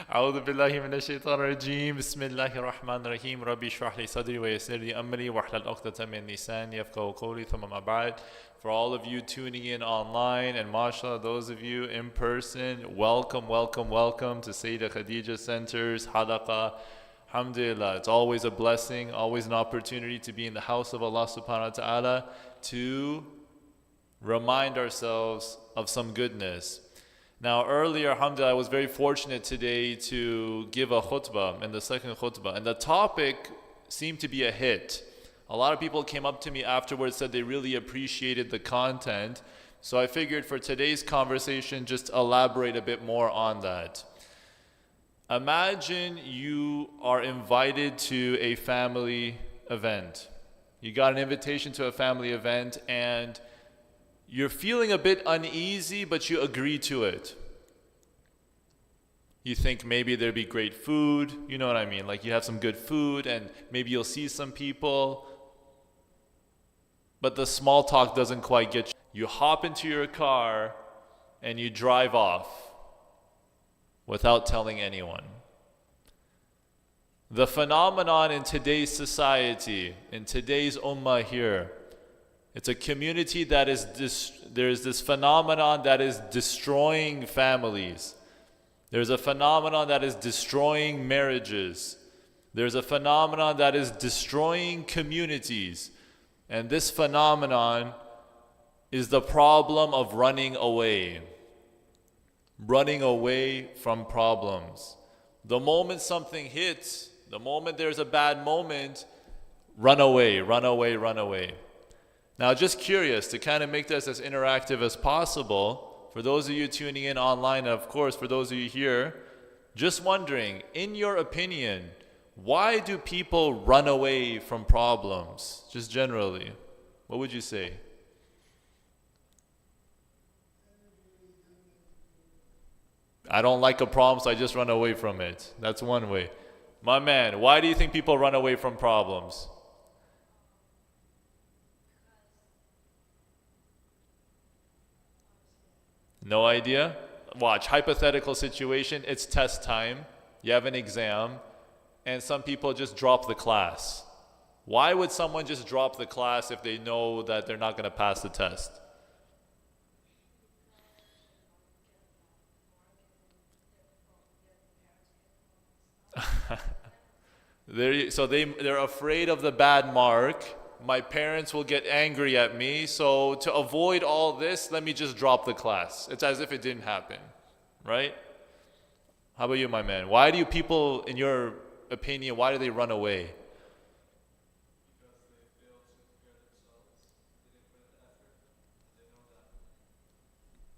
أعوذ بالله من الشيطان الرجيم بسم الله الرحمن الرحيم ربي اشرح لي صدري ويسر لي أمري واحلل عقدة من لساني يفقهوا قولي ثم ما بعد. For all of you tuning in online and mashallah those of you in person, welcome, welcome, welcome to Sayyidah Khadija Center's Halaqah. Alhamdulillah, it's always a blessing, always an opportunity to be in the house of Allah subhanahu wa ta'ala to remind ourselves of some goodness. Now earlier, alhamdulillah, I was very fortunate today to give a khutbah, in the second khutbah, and the topic seemed to be a hit. A lot of people came up to me afterwards, said they really appreciated the content, so I figured for today's conversation, just elaborate a bit more on that. Imagine you are invited to a family event. You got an invitation to a family event and you're feeling a bit uneasy, but you agree to it. You think maybe there'd be great food, you know what I mean? Like you have some good food and maybe you'll see some people, but the small talk doesn't quite get you. You hop into your car and you drive off without telling anyone. The phenomenon in today's society, in today's ummah here, it's a community that is, there's this phenomenon that is destroying families. There's a phenomenon that is destroying marriages. There's a phenomenon that is destroying communities. And this phenomenon is the problem of running away. Running away from problems. The moment something hits, the moment there's a bad moment, run away, run away, run away. Now, just curious to kind of make this as interactive as possible, for those of you tuning in online, and of course for those of you here, just wondering, in your opinion, why do people run away from problems? Just generally, what would you say? I don't like a problem, so I just run away from it. That's one way. My man, why do you think people run away from problems? No idea? Watch, hypothetical situation, it's test time, you have an exam, and some people just drop the class. Why would someone just drop the class if they know that they're not going to pass the test? They're afraid of the bad mark. My parents will get angry at me, so to avoid all this, let me just drop the class. It's as if it didn't happen, right? How about you, my man? Why do you people, in your opinion, why do they run away?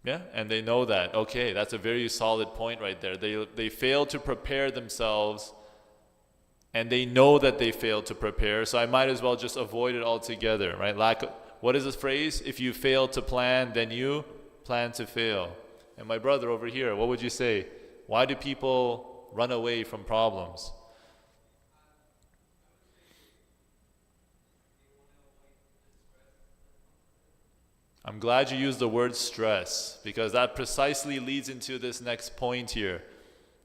Yeah, and they know that. Okay, that's a very solid point right there. They fail to prepare themselves, and they know that they failed to prepare, so I might as well just avoid it altogether, right? What is this phrase? If you fail to plan, then you plan to fail. And my brother over here, what would you say? Why do people run away from problems? I'm glad you used the word stress, because that precisely leads into this next point here.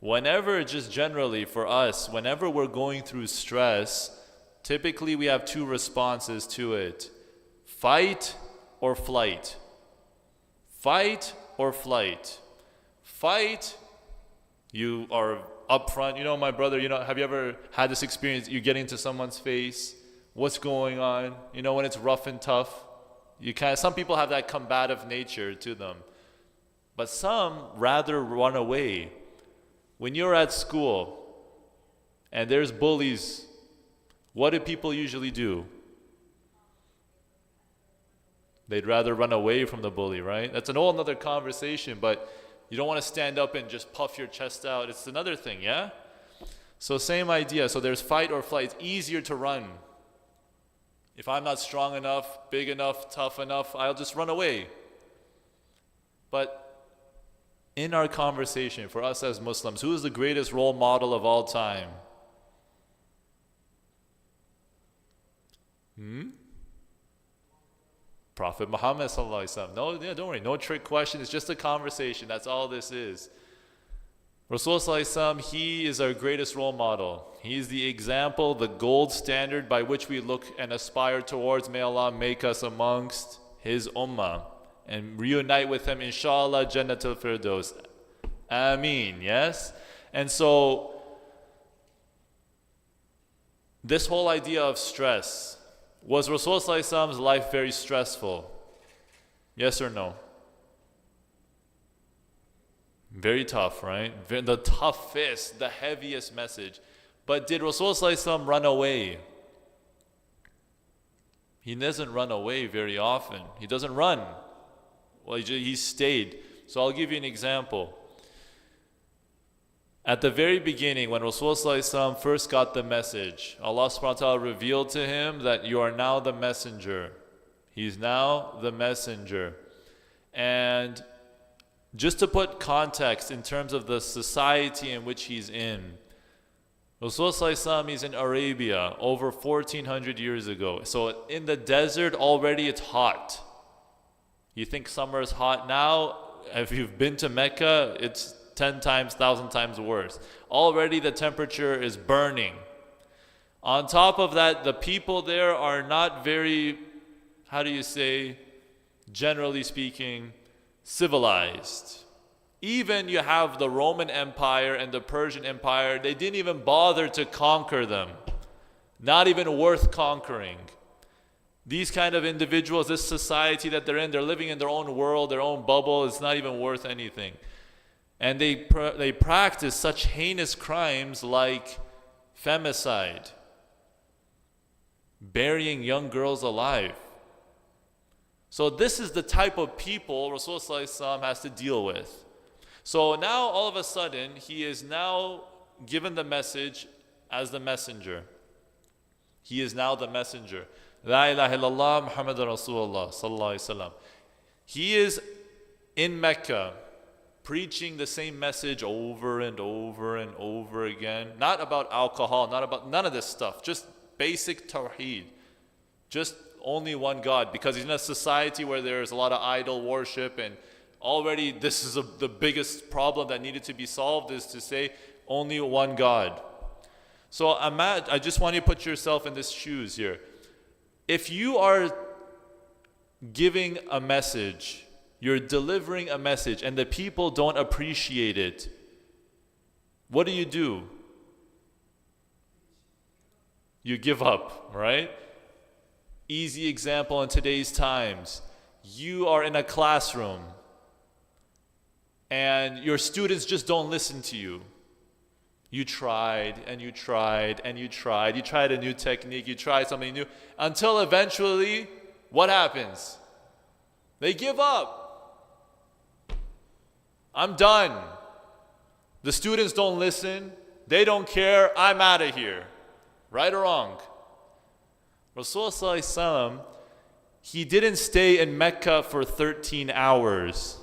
Whenever, just generally for us, whenever we're going through stress, typically we have two responses to it. Fight or flight. Fight or flight. Fight, you are upfront. You know, my brother, have you ever had this experience? You get into someone's face, what's going on? You know, when it's rough and tough, some people have that combative nature to them. But some rather run away. When you're at school and there's bullies, what do people usually do? They'd rather run away from the bully, right? That's an whole other conversation, but you don't want to stand up and just puff your chest out. It's another thing, yeah? So same idea. So there's fight or flight. It's easier to run. If I'm not strong enough, big enough, tough enough, I'll just run away. But in our conversation, for us as Muslims, who is the greatest role model of all time? Prophet Muhammad sallallahu alaihi wasallam. No, yeah, don't worry, no trick question. It's just a conversation. That's all this is. Rasulullah, he is our greatest role model. He is the example, the gold standard by which we look and aspire towards. May Allah make us amongst His ummah and reunite with Him, inshallah, Jannatul Firdaus. Ameen, yes? And so, this whole idea of stress, was Rasulullah's life very stressful? Yes or no? Very tough, right? The toughest, the heaviest message. But did Rasulullah run away? He doesn't run away very often. He doesn't run. Well, he stayed. So I'll give you an example. At the very beginning, when Rasulullah first got the message, Allah subhanahu wa ta'ala revealed to him that you are now the messenger. He's now the messenger. And just to put context in terms of the society in which he's in, Rasulullah is in Arabia over 1400 years ago. So in the desert already it's hot. You think summer is hot now? If you've been to Mecca, it's 10 times, 1,000 times worse. Already the temperature is burning. On top of that, the people there are not very, how do you say, generally speaking, civilized. Even you have the Roman Empire and the Persian Empire, they didn't even bother to conquer them. Not even worth conquering. These kind of individuals, this society that they're in, they're living in their own world, their own bubble, it's not even worth anything. And they practice such heinous crimes like femicide, burying young girls alive. So this is the type of people Rasulullah has to deal with. So now all of a sudden, he is now given the message as the messenger. He is now the messenger. La ilaha illallah Muhammadur Rasulullah sallallahu alaihi wasallam. He is in Mecca preaching the same message over and over and over again. Not about alcohol, not about none of this stuff. Just basic tawheed. Just only one God. Because he's in a society where there's a lot of idol worship, and already this is the biggest problem that needed to be solved, is to say only one God. So I just want you to put yourself in this shoes here. If you are giving a message, you're delivering a message, and the people don't appreciate it, what do? You give up, right? Easy example in today's times. You are in a classroom, and your students just don't listen to you. You tried, and you tried, and you tried. You tried a new technique, you tried something new, until eventually, what happens? They give up. I'm done. The students don't listen. They don't care. I'm out of here. Right or wrong? Rasulullah, he didn't stay in Mecca for 13 hours.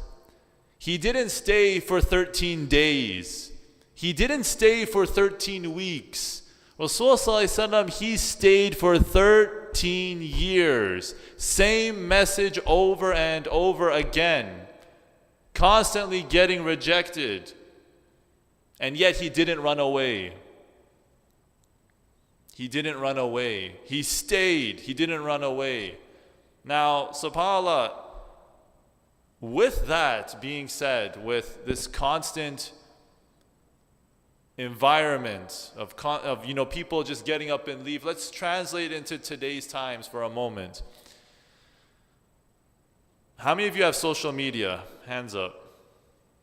He didn't stay for 13 days. He didn't stay for 13 weeks. Rasulullah, he stayed for 13 years. Same message over and over again. Constantly getting rejected. And yet he didn't run away. He didn't run away. He stayed. He didn't run away. Now, subhanAllah, with that being said, with this constant environment of people just getting up and leave, let's translate into today's times for a moment. How many of you have social media? Hands up.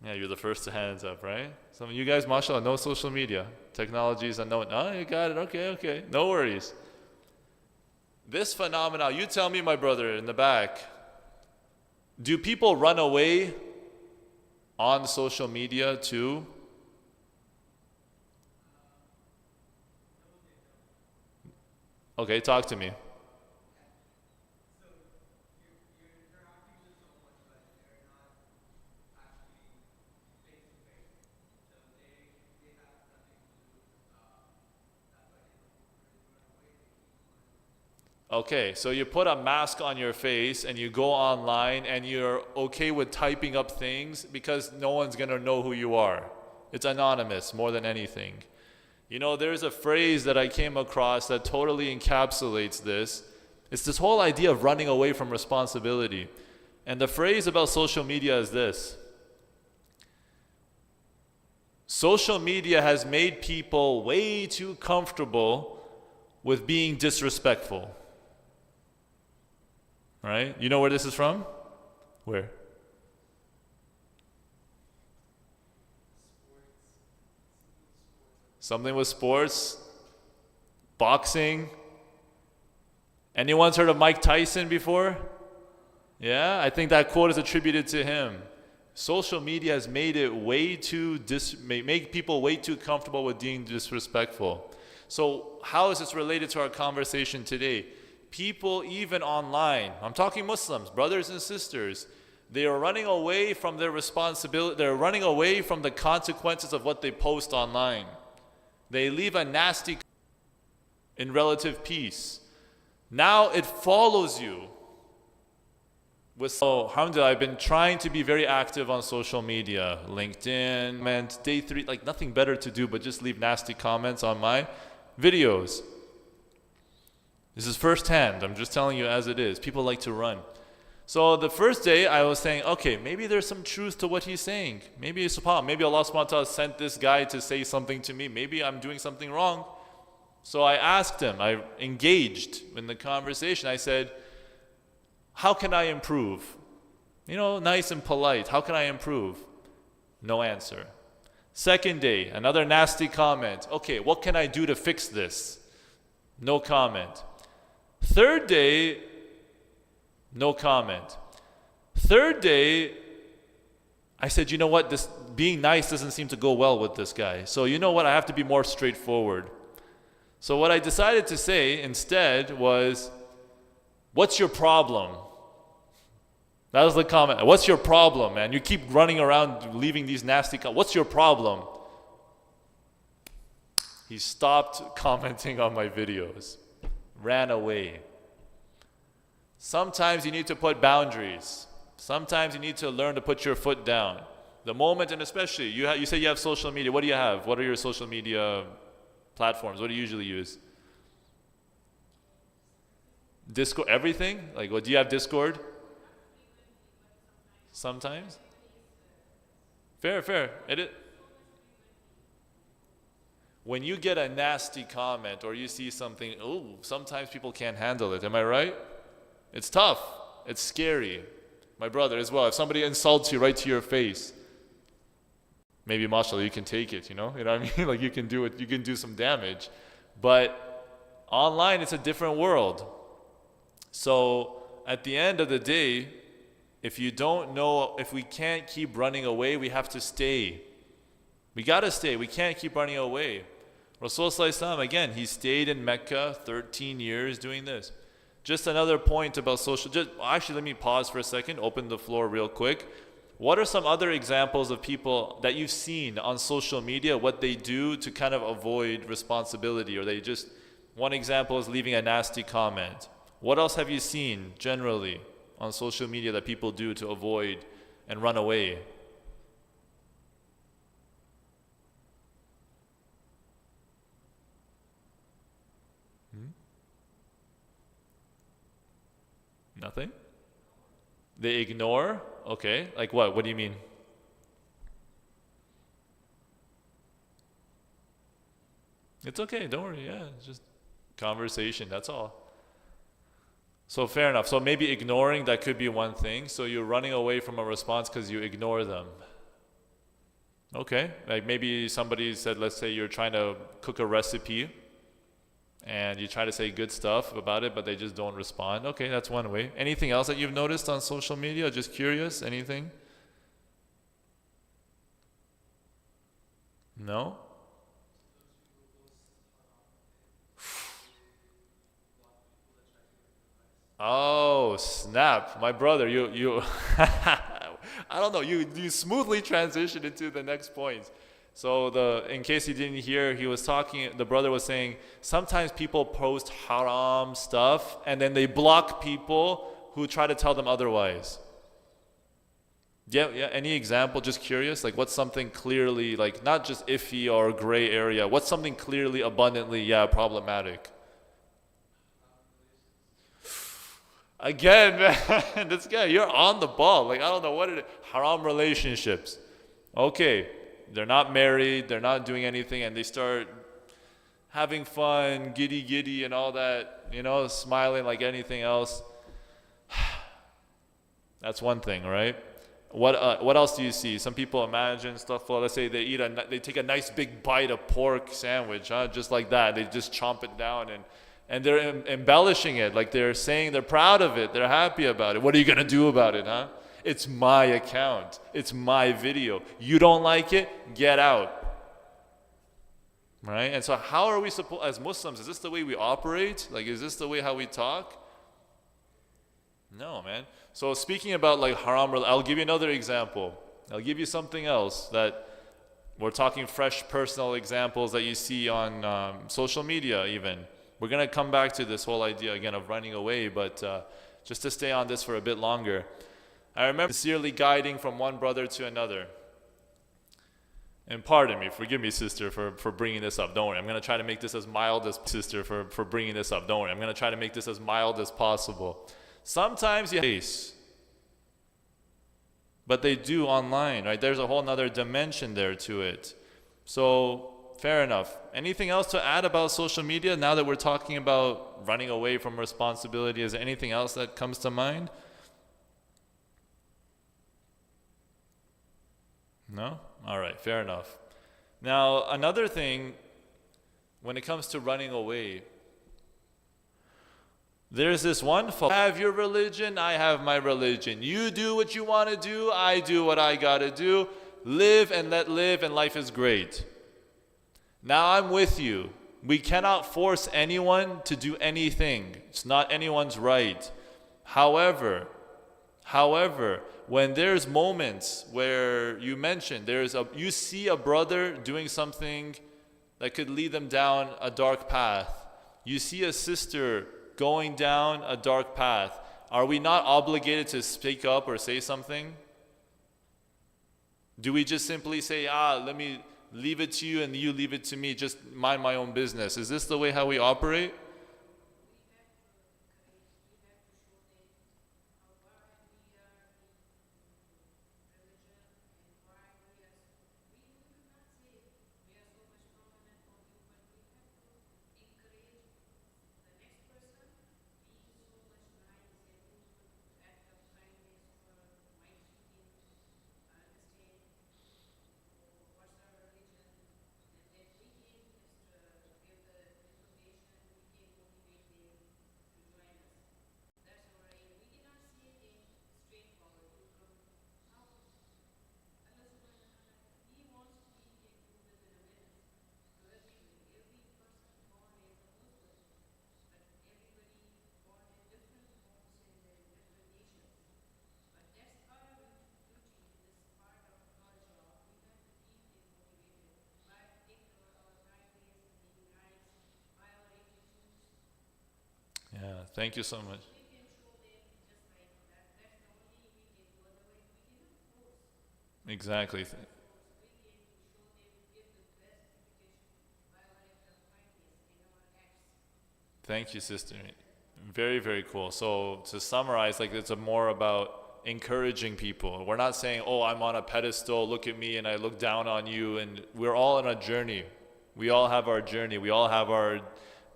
Yeah, you're the first to hands up, right? Some of you guys, mashallah, no social media. Technology is unknown. Oh, you got it. Okay. No worries. This phenomenon, you tell me, my brother, in the back, do people run away on social media too? Okay, talk to me. Okay, so you put a mask on your face and you go online and you're okay with typing up things because no one's going to know who you are. It's anonymous more than anything. You know, there's a phrase that I came across that totally encapsulates this. It's this whole idea of running away from responsibility. And the phrase about social media is this: social media has made people way too comfortable with being disrespectful. Right? You know where this is from? Where? Something with sports, boxing. Anyone's heard of Mike Tyson before? Yeah, I think that quote is attributed to him. Social media has made it make people way too comfortable with being disrespectful. So how is this related to our conversation today? People, even online, I'm talking Muslims, brothers and sisters, they are running away from their responsibility. They're running away from the consequences of what they post online. They leave a nasty in relative peace. Now it follows you. Alhamdulillah, I've been trying to be very active on social media, LinkedIn, and day 3, like nothing better to do but just leave nasty comments on my videos. This is firsthand. I'm just telling you as it is. People like to run. So the first day I was saying, okay, maybe there's some truth to what he's saying. Maybe it's maybe Allah subhanahu wa ta'ala sent this guy to say something to me. Maybe I'm doing something wrong. So I asked him, I engaged in the conversation. I said, how can I improve? You know, nice and polite. How can I improve? No answer. Second day, another nasty comment. Okay, what can I do to fix this? No comment. Third day, no comment. Third day, I said, you know what? This being nice doesn't seem to go well with this guy. So you know what? I have to be more straightforward. So what I decided to say instead was, what's your problem? That was the comment. What's your problem, man? You keep running around leaving these nasty comments. What's your problem? He stopped commenting on my videos. Ran away. Sometimes you need to put boundaries. Sometimes you need to learn to put your foot down. The moment, and especially, you say you have social media. What do you have? What are your social media platforms? What do you usually use? Discord, everything? Like, what do you have? Discord? Sometimes? Fair. When you get a nasty comment or you see something, sometimes people can't handle it. Am I right? It's tough. It's scary. My brother as well. If somebody insults you right to your face, maybe mashallah you can take it, you know what I mean? Like you can do it, you can do some damage. But online it's a different world. So at the end of the day, if you don't know, if we can't keep running away, we have to stay. We gotta stay. We can't keep running away. Rasulullah, again, he stayed in Mecca 13 years doing this. Just another point about actually let me pause for a second, open the floor real quick. What are some other examples of people that you've seen on social media, what they do to kind of avoid responsibility, or one example is leaving a nasty comment. What else have you seen generally on social media that people do to avoid and run away? Nothing? They ignore? Okay. Like what? What do you mean? It's okay. Don't worry. Yeah. It's just conversation. That's all. So fair enough. So maybe ignoring, that could be one thing. So you're running away from a response because you ignore them. Okay. Like maybe somebody said, let's say you're trying to cook a recipe and you try to say good stuff about it, but they just don't respond. Okay, that's one way. Anything else that you've noticed on social media? Just curious, anything? No? Oh, snap. My brother, you I don't know, you smoothly transitioned into the next point. So in case you didn't hear, the brother was saying, sometimes people post haram stuff and then they block people who try to tell them otherwise. Yeah, yeah. Any example? Just curious. Like, what's something clearly, like, not just iffy or gray area? What's something clearly, abundantly, yeah, problematic? Again, man, this guy, you're on the ball. Like, I don't know what it is. Haram relationships. Okay, they're not married, they're not doing anything, and they start having fun, giddy giddy, and all that, smiling like anything else. That's one thing, right? What else do you see? Some people imagine stuff. Well, let's say they take a nice big bite of pork sandwich, just like that. They just chomp it down and they're embellishing it, like they're saying they're proud of it, they're happy about it. What are you gonna do about it, huh? It's my account, it's my video. You don't like it? Get out. Right? And so, how are we supposed, as Muslims? Is this the way we operate? Like, is this the way how we talk? No, man. So speaking about like haram, I'll give you another example. I'll give you something else that we're talking fresh personal examples that you see on social media even. We're going to come back to this whole idea again of running away, but just to stay on this for a bit longer. I remember sincerely guiding from one brother to another. And pardon me, forgive me, sister, for bringing this up. Don't worry, I'm going to try to make this as mild as sister for bringing this up. Don't worry, I'm going to try to make this as mild as possible. Sometimes you face, but they do online, right? There's a whole nother dimension there to it. So, fair enough. Anything else to add about social media now that we're talking about running away from responsibility? Is there anything else that comes to mind? No? All right, fair enough. Now, another thing, when it comes to running away, there's this one fault. I have your religion, I have my religion. You do what you want to do, I do what I got to do. Live and let live, and life is great. Now I'm with you. We cannot force anyone to do anything. It's not anyone's right. However, when there's moments where you mentioned you see a brother doing something that could lead them down a dark path. You see a sister going down a dark path. Are we not obligated to speak up or say something? Do we just simply say, let me leave it to you and you leave it to me, just mind my own business? Is this the way how we operate? Yeah, thank you so much. Exactly. Thank you, sister. Very, very cool. So to summarize, like it's more about encouraging people. We're not saying, oh, I'm on a pedestal, look at me and I look down on you. And we're all on a journey. We all have our journey. We all have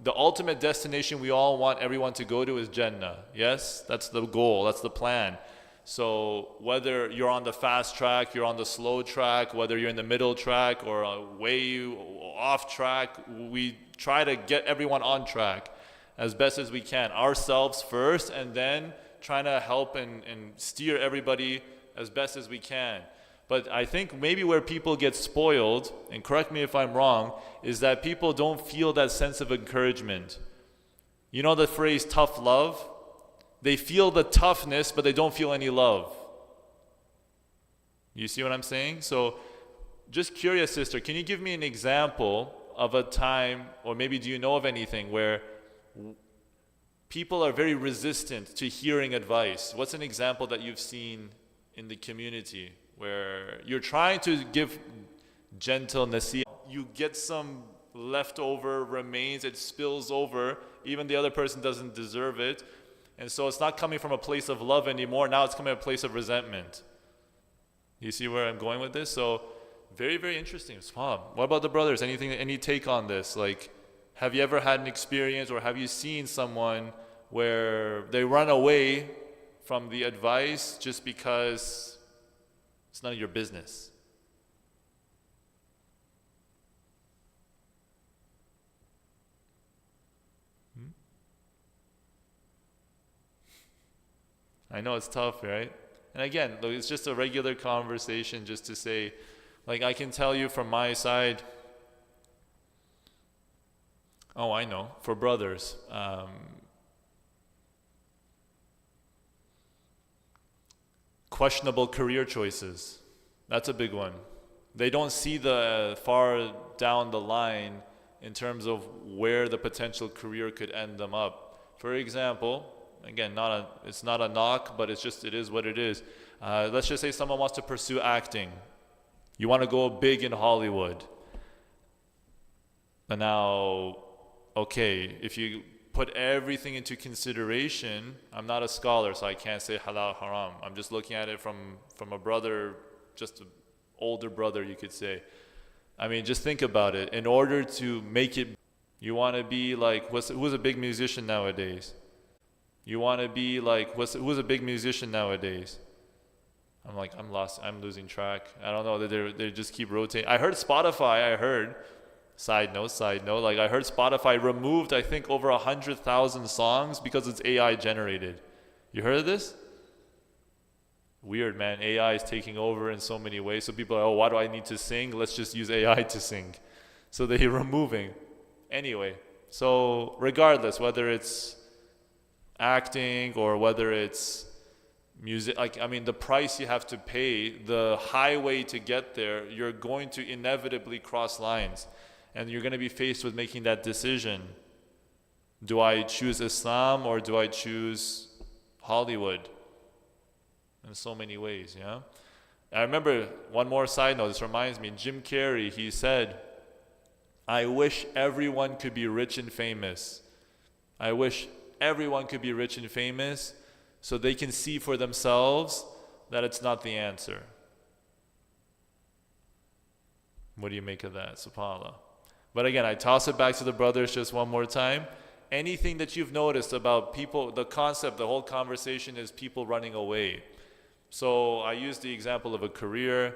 the ultimate destination we all want everyone to go to is Jannah. Yes, that's the goal, that's the plan. So whether you're on the fast track, you're on the slow track, whether you're in the middle track or way off track, we try to get everyone on track as best as we can. Ourselves first, and then trying to help and steer everybody as best as we can. But I think maybe where people get spoiled, and correct me if I'm wrong, is that people don't feel that sense of encouragement. You know the phrase tough love? They feel the toughness, but they don't feel any love. You see what I'm saying? So, just curious, sister, can you give me an example of a time, or maybe do you know of anything where people are very resistant to hearing advice? What's an example that you've seen in the community where you're trying to give gentle nasihah. You get some leftover remains, it spills over, even the other person doesn't deserve it. And so it's not coming from a place of love anymore, now it's coming from a place of resentment. You see where I'm going with this? So very, very interesting. What about the brothers? Any take on this? Like, have you ever had an experience or have you seen someone where they run away from the advice just because it's none of your business? I know it's tough, right? And again, look, it's just a regular conversation just to say, like, I can tell you from my side, oh, I know, for brothers, questionable career choices. That's a big one. They don't see the far down the line in terms of where the potential career could end them up. For example, again, it's not a knock, but it is what it is. Let's just say someone wants to pursue acting. You want to go big in Hollywood. But now, okay, if you put everything into consideration, I'm not a scholar, so I can't say halal, haram. I'm just looking at it from a brother, just an older brother, you could say. I mean, just think about it. In order to make it, you want to be like, who's a big musician nowadays? You want to be like, who's a big musician nowadays? I'm lost. I'm losing track. I don't know. They just keep rotating. I heard Spotify. Side note. Like, I heard Spotify removed, I think, over 100,000 songs because it's AI generated. You heard of this? Weird, man. AI is taking over in so many ways. So people are, oh, why do I need to sing? Let's just use AI to sing. So they're removing. Anyway, so regardless, whether it's acting or whether it's music, the price you have to pay, the highway to get there, you're going to inevitably cross lines and you're going to be faced with making that decision. Do I choose Islam or do I choose Hollywood? In so many ways, yeah. I remember one more side note, this reminds me, Jim Carrey, he said, I wish everyone could be rich and famous. I wish everyone could be rich and famous so they can see for themselves that it's not the answer. What do you make of that? SubhanAllah. But again, I toss it back to the brothers just one more time. Anything that you've noticed about people, the concept, the whole conversation is people running away. So I used the example of a career.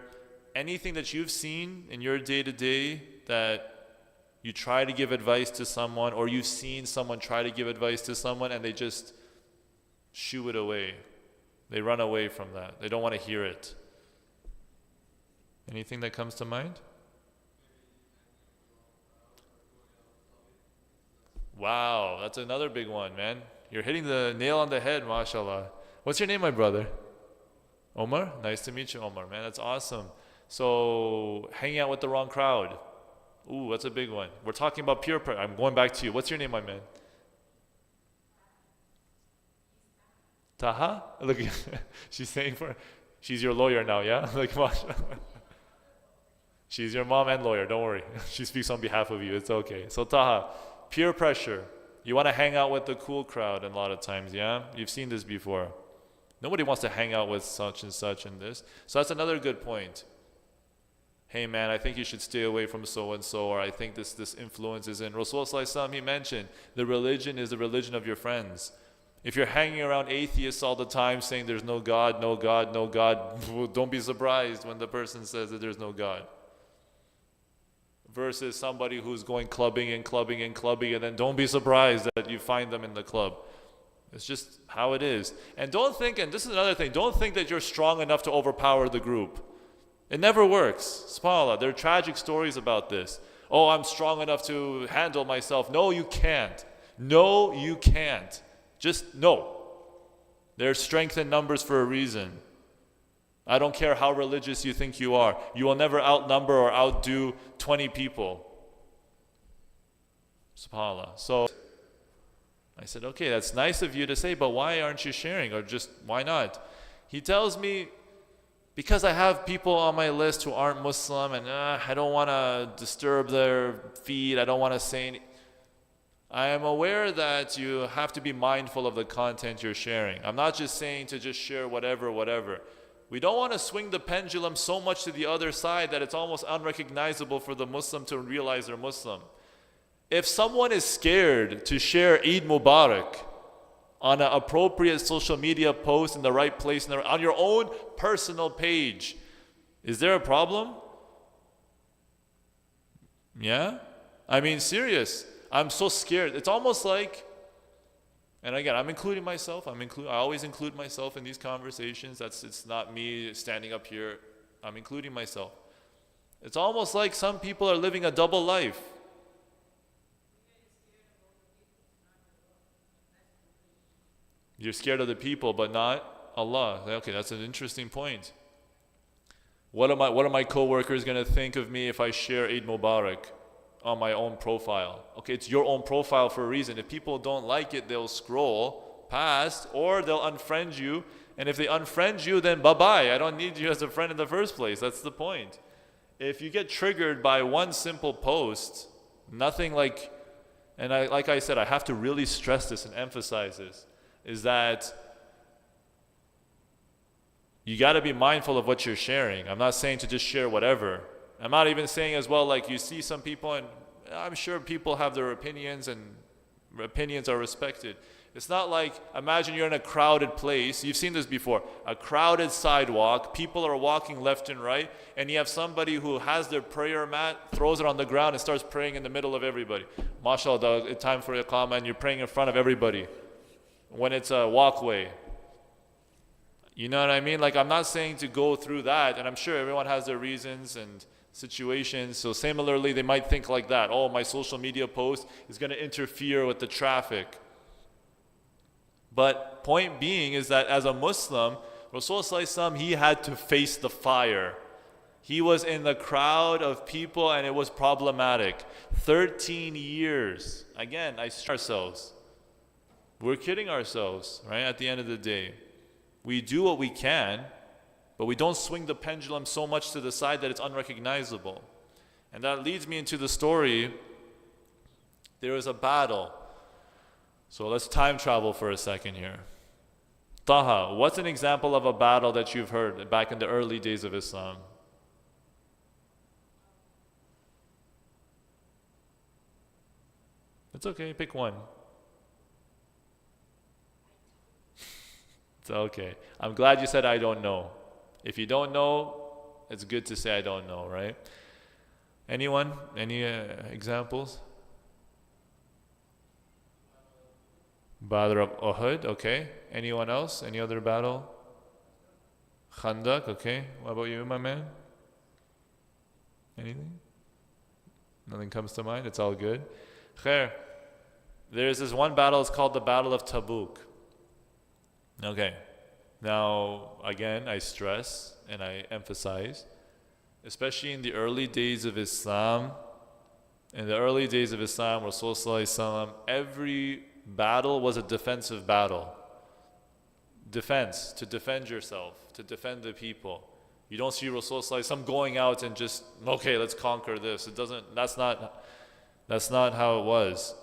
Anything that you've seen in your day-to-day that you try to give advice to someone, or you've seen someone try to give advice to someone and they just shoo it away. They run away from that. They don't want to hear it. Anything that comes to mind? Wow, that's another big one, man. You're hitting the nail on the head, mashallah. What's your name, my brother? Omar? Nice to meet you, Omar, man. That's awesome. So, hanging out with the wrong crowd. Ooh, that's a big one. We're talking about peer pressure. I'm going back to you. What's your name, my man? Taha? Look, she's saying she's your lawyer now, yeah? Like, mashallah. She's your mom and lawyer, don't worry. She speaks on behalf of you, it's okay. So Taha, peer pressure. You want to hang out with the cool crowd a lot of times, yeah? You've seen this before. Nobody wants to hang out with such and such and this. So that's another good point. Hey man, I think you should stay away from so and so, or I think this influence is in. Rasulullah, he mentioned the religion is the religion of your friends. If you're hanging around atheists all the time saying there's no God, no God, no God, don't be surprised when the person says that there's no God. Versus somebody who's going clubbing and then don't be surprised that you find them in the club. It's just how it is. And don't think, and this is another thing, don't think that you're strong enough to overpower the group. It never works. SubhanAllah, there are tragic stories about this. Oh, I'm strong enough to handle myself. No, you can't. No, you can't. Just no. There's strength in numbers for a reason. I don't care how religious you think you are. You will never outnumber or outdo 20 people. SubhanAllah. So I said, okay, that's nice of you to say, but why aren't you sharing? Or just, why not? He tells me, because I have people on my list who aren't Muslim and I don't want to disturb their feed, I don't want to say anything. I am aware that you have to be mindful of the content you're sharing. I'm not just saying to just share whatever. We don't want to swing the pendulum so much to the other side that it's almost unrecognizable for the Muslim to realize they're Muslim. If someone is scared to share Eid Mubarak on an appropriate social media post in the right place, on your own personal page, is there a problem? Yeah? I mean, serious. I'm so scared. It's almost like, and again, I'm including myself. I always include myself in these conversations. It's not me standing up here. I'm including myself. It's almost like some people are living a double life. You're scared of the people, but not Allah. Okay, that's an interesting point. What are my co-workers going to think of me if I share Eid Mubarak on my own profile? Okay, it's your own profile for a reason. If people don't like it, they'll scroll past or they'll unfriend you. And if they unfriend you, then bye-bye. I don't need you as a friend in the first place. That's the point. If you get triggered by one simple post, nothing like, and like I said, I have to really stress this and emphasize this, is that you got to be mindful of what you're sharing. I'm not saying to just share whatever. I'm not even saying as well, like you see some people, and I'm sure people have their opinions and opinions are respected. It's not like, imagine you're in a crowded place. You've seen this before. A crowded sidewalk. People are walking left and right. And you have somebody who has their prayer mat, throws it on the ground and starts praying in the middle of everybody. MashaAllah, it's time for Iqamah and you're praying in front of everybody when it's a walkway. You know what I mean? Like, I'm not saying to go through that. And I'm sure everyone has their reasons and situations. So similarly, they might think like that. Oh, my social media post is going to interfere with the traffic. But point being is that as a Muslim, Rasulullah, he had to face the fire. He was in the crowd of people and it was problematic. 13 years. Again, I stress ourselves. We're kidding ourselves, right? At the end of the day. We do what we can, but we don't swing the pendulum so much to the side that it's unrecognizable. And that leads me into the story. There was a battle. So let's time travel for a second here. Taha, what's an example of a battle that you've heard back in the early days of Islam? It's okay, pick one. It's okay. I'm glad you said I don't know. If you don't know, it's good to say I don't know, right? Anyone? Any examples? Battle of Uhud, okay. Anyone else? Any other battle? Khandak, okay. What about you, my man? Anything? Nothing comes to mind? It's all good. Khair. There's this one battle, it's called the Battle of Tabuk. Okay. Now, again, I stress and I emphasize, especially in the early days of Islam, Rasulullah, every battle was a defensive battle. Defense, to defend yourself, to defend the people. You don't see Rasulullah going out and just, okay, let's conquer this. That's not how it was.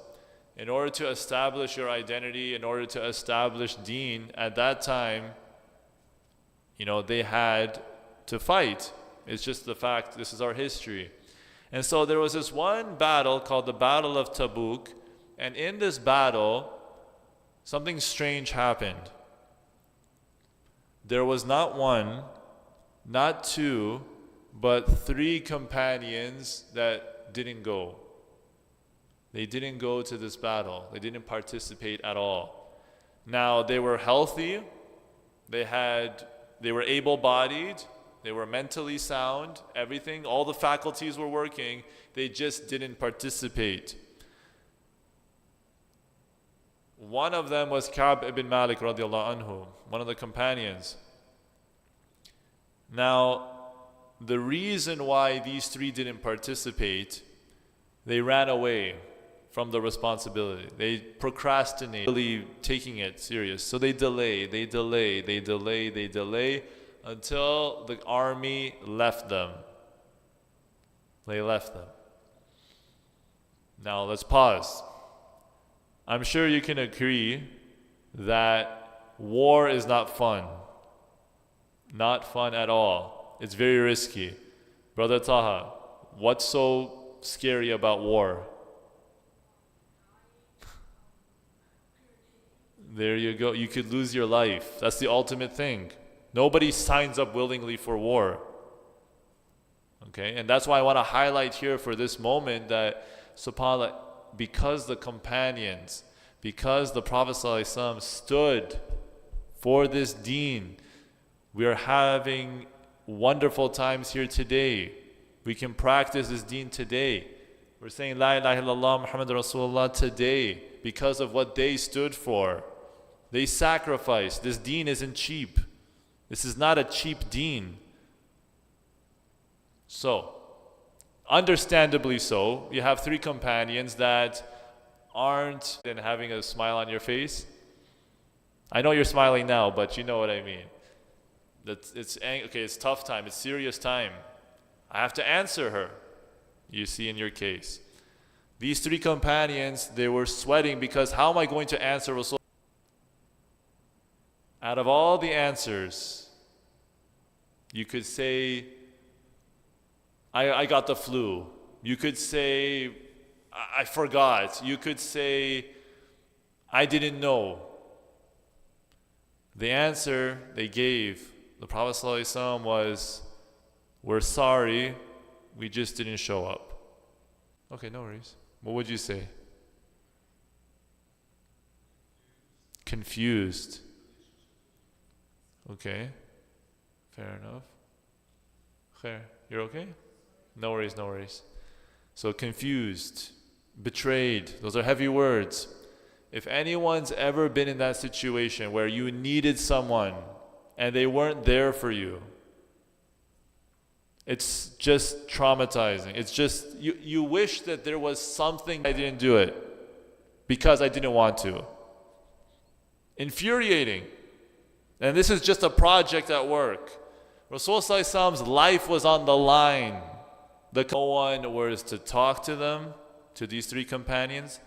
In order to establish your identity, in order to establish deen, at that time, they had to fight. It's just the fact, this is our history. And so there was this one battle called the Battle of Tabuk, and in this battle, something strange happened. There was not one, not two, but 3 companions that didn't go. They didn't go to this battle. They didn't participate at all. Now, they were healthy. They were able-bodied. They were mentally sound. Everything, all the faculties were working. They just didn't participate. One of them was Ka'b ibn Malik radiallahu anhu, one of the companions. Now, the reason why these 3 didn't participate, they ran away from the responsibility. They procrastinated, really taking it serious. So they delay. until the army left them. They left them. Now let's pause. I'm sure you can agree that war is not fun. Not fun at all. It's very risky. Brother Taha, what's so scary about war? There you go. You could lose your life. That's the ultimate thing. Nobody signs up willingly for war. Okay, and that's why I want to highlight here for this moment that subhanAllah, because the companions, because the Prophet ﷺ stood for this deen, we are having wonderful times here today. We can practice this deen today. We're saying La ilaha illallah Muhammad Rasulullah today because of what they stood for. They sacrificed. This deen isn't cheap. This is not a cheap deen. So, understandably so, you have three companions that aren't and having a smile on your face. I know you're smiling now, but you know what I mean. It's tough time, it's serious time. I have to answer her. You see in your case. These three companions, they were sweating because how am I going to answer Rasul? Out of all the answers, you could say, I got the flu. You could say, I forgot. You could say, I didn't know. The answer they gave, the Prophet ﷺ was, we're sorry, we just didn't show up. Okay, no worries. What would you say? Confused. Okay, fair enough. Khair, you're okay? No worries, no worries. So confused, betrayed, those are heavy words. If anyone's ever been in that situation where you needed someone and they weren't there for you, it's just traumatizing. It's just, you wish that there was something I didn't do it because I didn't want to. Infuriating. And this is just a project at work. Rasulullah's life was on the line. No one was to talk to them, to these three companions.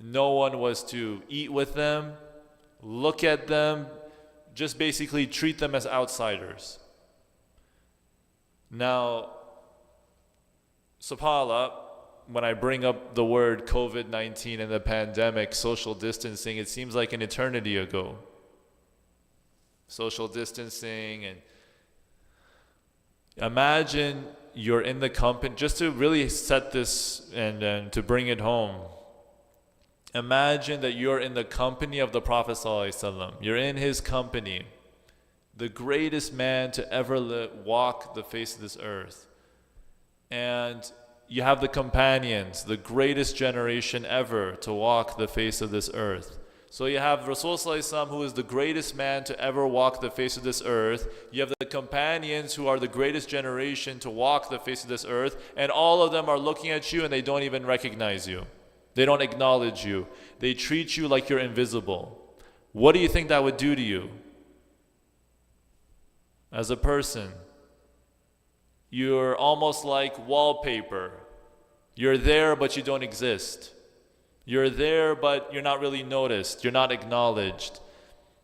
No one was to eat with them, look at them, just basically treat them as outsiders. Now, subhanAllah, when I bring up the word COVID-19 and the pandemic, social distancing, it seems like an eternity ago. Social distancing, and imagine you're in the company, just to really set this and to bring it home. Imagine that you're in the company of the Prophet ﷺ. You're in his company, the greatest man to ever walk the face of this earth. And you have the companions, the greatest generation ever to walk the face of this earth. So you have Rasulullah who is the greatest man to ever walk the face of this earth. You have the companions who are the greatest generation to walk the face of this earth. And all of them are looking at you and they don't even recognize you. They don't acknowledge you. They treat you like you're invisible. What do you think that would do to you? As a person, you're almost like wallpaper. You're there but you don't exist. You're there, but you're not really noticed. You're not acknowledged.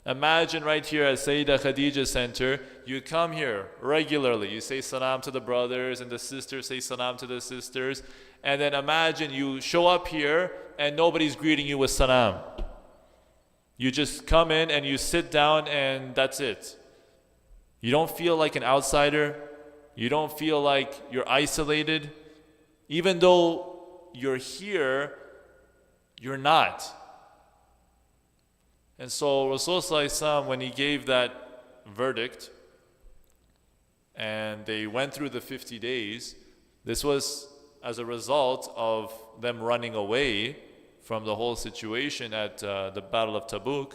Imagine right here at Sayyidah Khadija Center, you come here regularly. You say salam to the brothers and the sisters say salam to the sisters. And then imagine you show up here and nobody's greeting you with salam. You just come in and you sit down and that's it. You don't feel like an outsider. You don't feel like you're isolated. Even though you're here, you're not. And so Rasulullah, when he gave that verdict and they went through the 50 days, this was as a result of them running away from the whole situation at the Battle of Tabuk.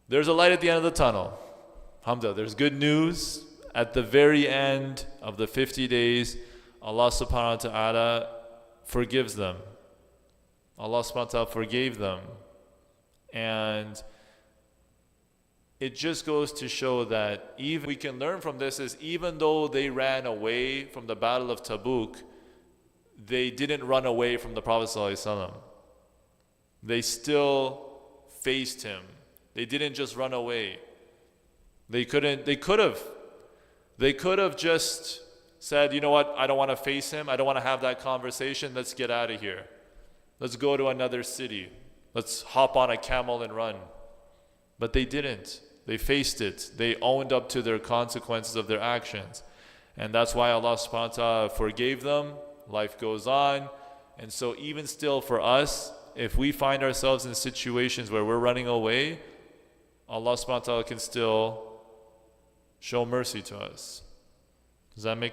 There's a light at the end of the tunnel. Alhamdulillah, there's good news. At the very end of the 50 days, Allah subhanahu wa ta'ala forgives them. Allah subhanahu wa ta'ala forgave them. And it just goes to show that even we can learn from this is even though they ran away from the Battle of Tabuk, they didn't run away from the Prophet ﷺ. They still faced him. They didn't just run away. They could have just said, you know what, I don't want to face him. I don't want to have that conversation. Let's get out of here. Let's go to another city. Let's hop on a camel and run. But they didn't. They faced it. They owned up to their consequences of their actions. And that's why Allah subhanahu wa ta'ala forgave them. Life goes on. And so even still for us, if we find ourselves in situations where we're running away, Allah subhanahu wa ta'ala can still show mercy to us. Does that make sense?